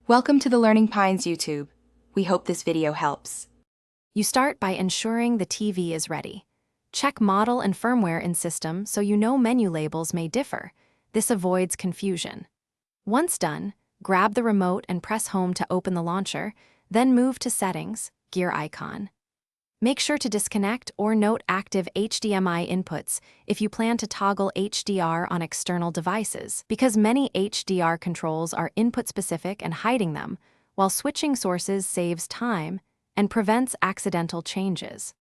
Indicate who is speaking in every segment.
Speaker 1: Welcome to the Learning Pines YouTube. We hope this video helps.
Speaker 2: You start by ensuring the TV is ready. Check model and firmware in system so you know menu labels may differ. This avoids confusion. Once done, grab the remote and press home to open the launcher, then move to Settings, gear icon. Make sure to disconnect or note active HDMI inputs if you plan to toggle HDR on external devices, because many HDR controls are input-specific and hiding them, while switching sources saves time and prevents accidental changes.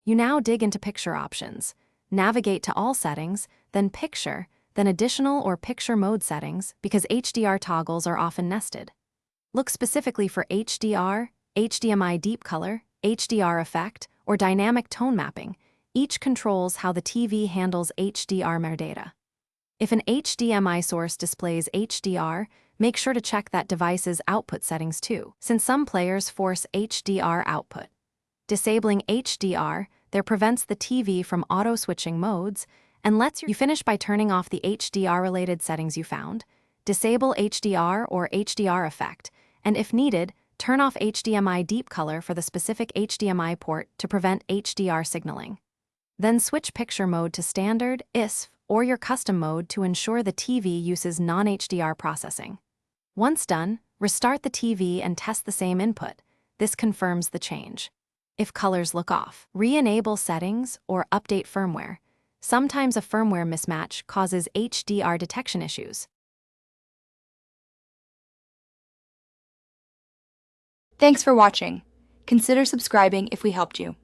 Speaker 2: You now dig into picture options. Navigate to All Settings, then Picture, then Additional or Picture Mode settings, because HDR toggles are often nested. Look specifically for HDR, HDMI Deep Color, HDR Effect, or Dynamic Tone Mapping. Each controls how the TV handles HDR metadata. If an HDMI source displays HDR, make sure to check that device's output settings too, since some players force HDR output. Disabling HDR there prevents the TV from auto-switching modes and lets you finish by turning off the HDR-related settings you found. Disable HDR or HDR Effect, and if needed, turn off HDMI Deep Color for the specific HDMI port to prevent HDR signaling. Then switch picture mode to Standard, ISF, or your custom mode to ensure the TV uses non-HDR processing. Once done, restart the TV and test the same input. This confirms the change. If colors look off, re-enable settings or update firmware. Sometimes a firmware mismatch causes HDR detection issues.
Speaker 1: Thanks for watching. Consider subscribing if we helped you.